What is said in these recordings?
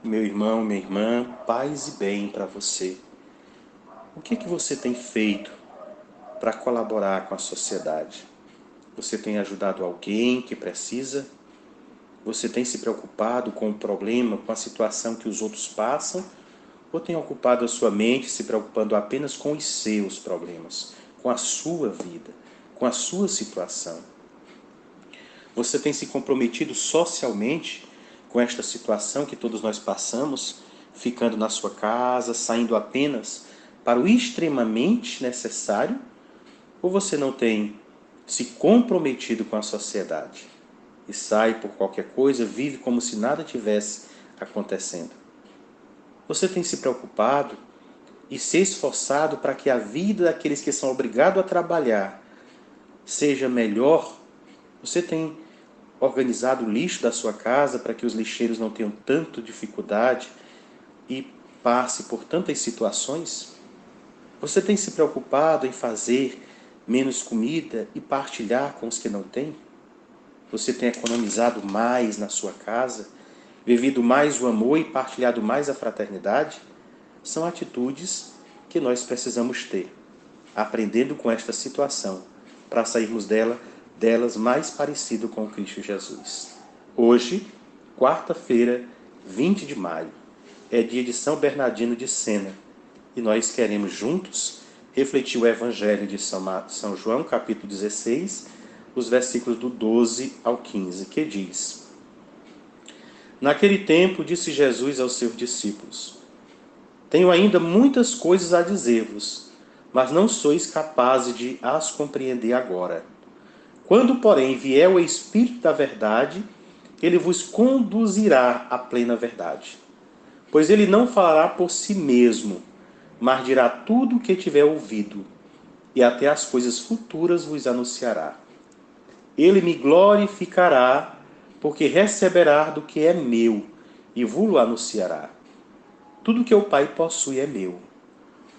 Meu irmão, minha irmã, paz e bem para você. O que você tem feito para colaborar com a sociedade? Você tem ajudado alguém que precisa? Você tem se preocupado com o problema, com a situação que os outros passam? Ou tem ocupado a sua mente se preocupando apenas com os seus problemas, com a sua vida, com a sua situação? Você tem se comprometido socialmente com esta situação que todos nós passamos, ficando na sua casa, saindo apenas para o extremamente necessário? Ou você não tem se comprometido com a sociedade e sai por qualquer coisa, vive como se nada tivesse acontecendo? Você tem se preocupado e se esforçado para que a vida daqueles que são obrigados a trabalhar seja melhor? Você tem organizado o lixo da sua casa para que os lixeiros não tenham tanta dificuldade e passe por tantas situações? Você tem se preocupado em fazer menos comida e partilhar com os que não têm? Você tem economizado mais na sua casa, vivido mais o amor e partilhado mais a fraternidade? São atitudes que nós precisamos ter, aprendendo com esta situação, para sairmos delas mais parecido com Cristo Jesus. Hoje, quarta-feira, 20 de maio, é dia de São Bernardino de Sena, e nós queremos juntos refletir o Evangelho de São João, capítulo 16, os versículos do 12 ao 15, que diz: Naquele tempo disse Jesus aos seus discípulos: Tenho ainda muitas coisas a dizer-vos, mas não sois capazes de as compreender agora. Quando, porém, vier o Espírito da verdade, ele vos conduzirá à plena verdade. Pois ele não falará por si mesmo, mas dirá tudo o que tiver ouvido, e até as coisas futuras vos anunciará. Ele me glorificará, porque receberá do que é meu, e vos anunciará. Tudo que o Pai possui é meu.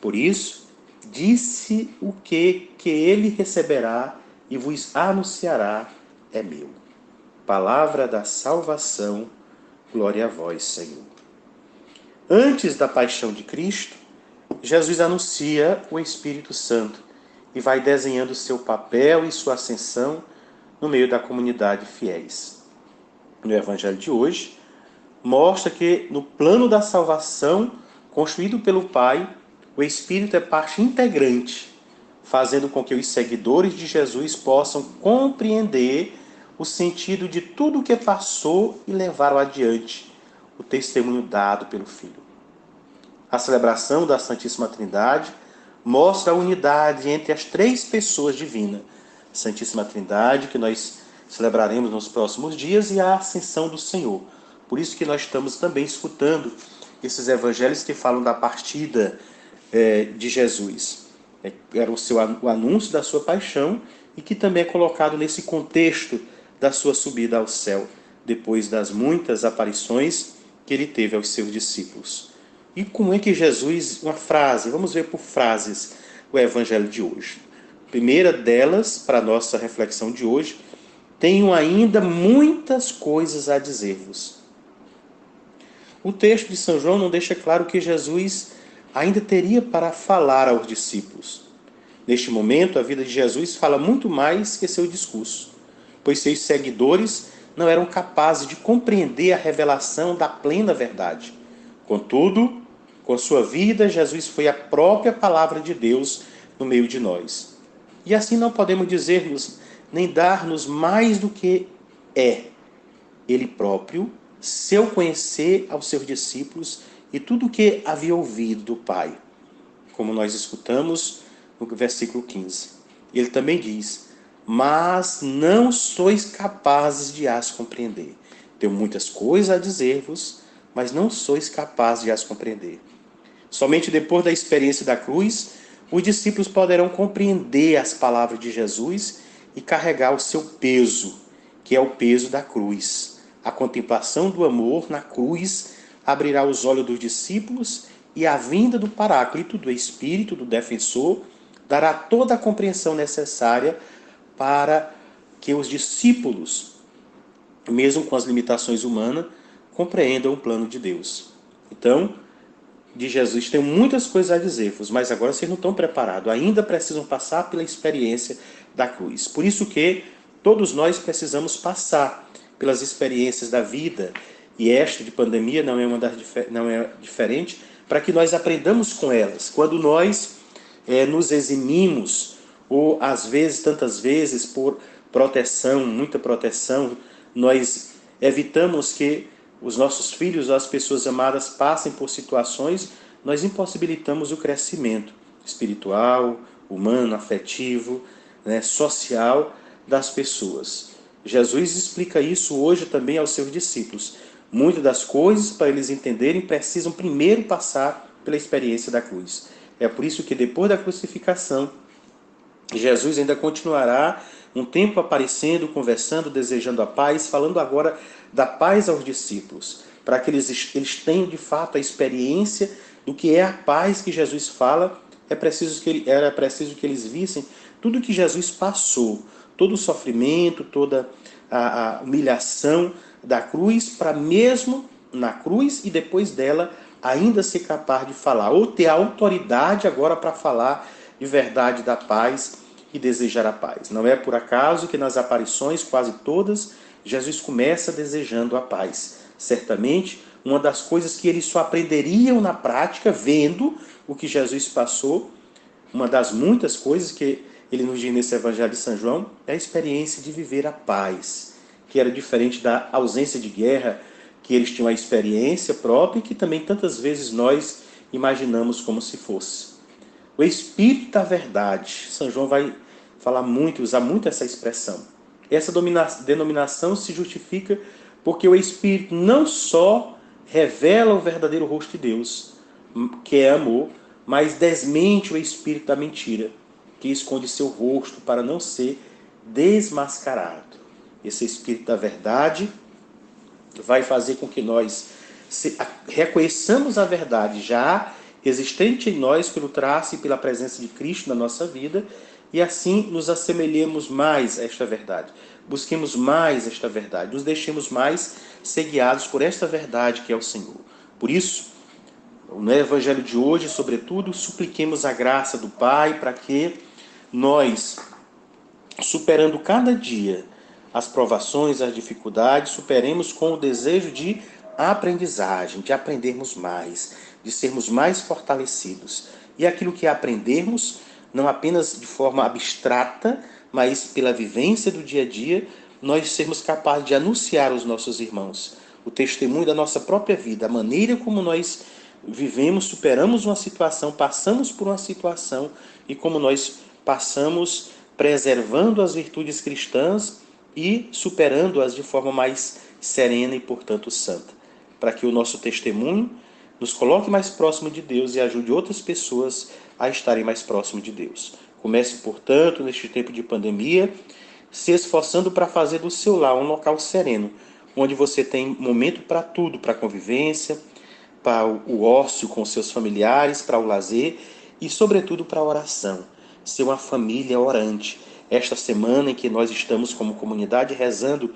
Por isso, disse o que ele receberá e vos anunciará é meu. Palavra da salvação, glória a vós, Senhor. Antes da paixão de Cristo, Jesus anuncia o Espírito Santo e vai desenhando seu papel e sua ascensão no meio da comunidade fiéis. No Evangelho de hoje, mostra que no plano da salvação construído pelo Pai, o Espírito é parte integrante, fazendo com que os seguidores de Jesus possam compreender o sentido de tudo o que passou e levaram adiante o testemunho dado pelo Filho. A celebração da Santíssima Trindade mostra a unidade entre as três pessoas divinas. Santíssima Trindade, que nós celebraremos nos próximos dias, e a ascensão do Senhor. Por isso que nós estamos também escutando esses evangelhos que falam da partida de Jesus. Era o anúncio da sua paixão e que também é colocado nesse contexto da sua subida ao céu, depois das muitas aparições que ele teve aos seus discípulos. E como é que Jesus, uma frase, vamos ver por frases o evangelho de hoje. A primeira delas, para a nossa reflexão de hoje, tenho ainda muitas coisas a dizer-vos. O texto de São João não deixa claro que Jesus ainda teria para falar aos discípulos. Neste momento, a vida de Jesus fala muito mais que seu discurso, pois seus seguidores não eram capazes de compreender a revelação da plena verdade. Contudo, com sua vida, Jesus foi a própria palavra de Deus no meio de nós. E assim não podemos dizer-nos, nem dar-nos mais do que é ele próprio, seu conhecer aos seus discípulos e tudo o que havia ouvido do Pai. Como nós escutamos no versículo 15. Ele também diz, mas não sois capazes de as compreender. Tenho muitas coisas a dizer-vos, mas não sois capazes de as compreender. Somente depois da experiência da cruz, os discípulos poderão compreender as palavras de Jesus e carregar o seu peso, que é o peso da cruz. A contemplação do amor na cruz abrirá os olhos dos discípulos e a vinda do Paráclito, do Espírito, do Defensor, dará toda a compreensão necessária para que os discípulos, mesmo com as limitações humanas, compreendam o plano de Deus. Então, de Jesus, tenho muitas coisas a dizer-vos, mas agora vocês não estão preparados, ainda precisam passar pela experiência da cruz. Por isso que todos nós precisamos passar pelas experiências da vida, e esta de pandemia não é diferente, para que nós aprendamos com elas. Quando nós nos eximimos, ou às vezes, tantas vezes, por proteção, muita proteção, nós evitamos que os nossos filhos ou as pessoas amadas passem por situações, nós impossibilitamos o crescimento espiritual, humano, afetivo, social das pessoas. Jesus explica isso hoje também aos seus discípulos. Muitas das coisas, para eles entenderem, precisam primeiro passar pela experiência da cruz. É por isso que depois da crucificação, Jesus ainda continuará um tempo aparecendo, conversando, desejando a paz, falando agora da paz aos discípulos, para que eles tenham de fato a experiência do que é a paz que Jesus fala. Era preciso que eles vissem tudo que Jesus passou, todo o sofrimento, toda a humilhação da cruz, para mesmo na cruz e depois dela ainda ser capaz de falar, ou ter a autoridade agora para falar de verdade da paz e desejar a paz. Não é por acaso que nas aparições, quase todas, Jesus começa desejando a paz. Certamente, uma das coisas que eles só aprenderiam na prática, vendo o que Jesus passou, uma das muitas coisas que ele nos diz nesse Evangelho de São João, é a experiência de viver a paz, que era diferente da ausência de guerra, que eles tinham a experiência própria e que também tantas vezes nós imaginamos como se fosse. O Espírito da Verdade. São João vai falar muito, usar muito essa expressão. Essa denominação se justifica porque o Espírito não só revela o verdadeiro rosto de Deus, que é amor, mas desmente o espírito da mentira, que esconde seu rosto para não ser desmascarado. Esse Espírito da Verdade vai fazer com que nós reconheçamos a verdade já existente em nós pelo traço e pela presença de Cristo na nossa vida, e assim nos assemelhemos mais a esta verdade. Busquemos mais esta verdade, nos deixemos mais ser guiados por esta verdade que é o Senhor. Por isso, no Evangelho de hoje, sobretudo, supliquemos a graça do Pai para que nós, superando cada dia as provações, as dificuldades, superemos com o desejo de aprendizagem, de aprendermos mais, de sermos mais fortalecidos. E aquilo que aprendermos, não apenas de forma abstrata, mas pela vivência do dia a dia, nós sermos capazes de anunciar aos nossos irmãos o testemunho da nossa própria vida, a maneira como nós vivemos, superamos uma situação, passamos por uma situação e como nós passamos preservando as virtudes cristãs e superando-as de forma mais serena e, portanto, santa, para que o nosso testemunho nos coloque mais próximo de Deus e ajude outras pessoas a estarem mais próximo de Deus. Comece, portanto, neste tempo de pandemia, se esforçando para fazer do seu lar um local sereno, onde você tem momento para tudo, para a convivência, para o ócio com seus familiares, para o lazer e, sobretudo, para a oração. Ser uma família orante. Esta semana em que nós estamos como comunidade rezando,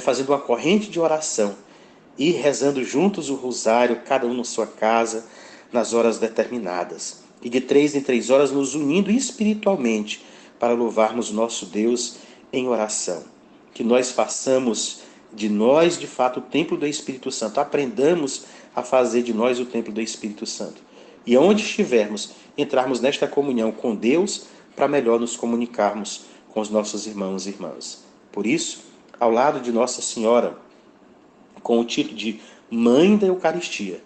fazendo uma corrente de oração e rezando juntos o rosário, cada um na sua casa, nas horas determinadas. E de 3 em 3 horas nos unindo espiritualmente para louvarmos nosso Deus em oração. Que nós façamos de nós, de fato, o templo do Espírito Santo. Aprendamos a fazer de nós o templo do Espírito Santo. E onde estivermos, entrarmos nesta comunhão com Deus para melhor nos comunicarmos com os nossos irmãos e irmãs. Por isso, ao lado de Nossa Senhora, com o título de Mãe da Eucaristia,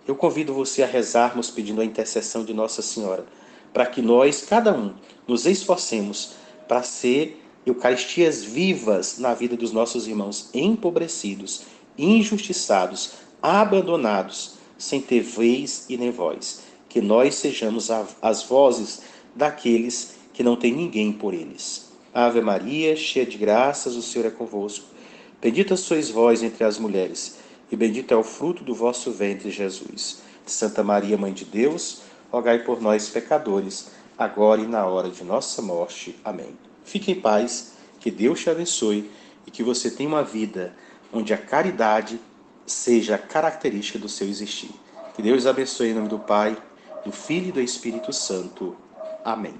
eu convido você a rezarmos pedindo a intercessão de Nossa Senhora, para que nós, cada um, nos esforcemos para ser Eucaristias vivas na vida dos nossos irmãos empobrecidos, injustiçados, abandonados, sem ter vez e nem voz. Que nós sejamos as vozes daqueles que não têm ninguém por eles. Ave Maria, cheia de graças, o Senhor é convosco. Bendita sois vós entre as mulheres, e bendito é o fruto do vosso ventre, Jesus. Santa Maria, Mãe de Deus, rogai por nós, pecadores, agora e na hora de nossa morte. Amém. Fique em paz, que Deus te abençoe e que você tenha uma vida onde a caridade seja característica do seu existir. Que Deus abençoe em nome do Pai, do Filho e do Espírito Santo. Amém.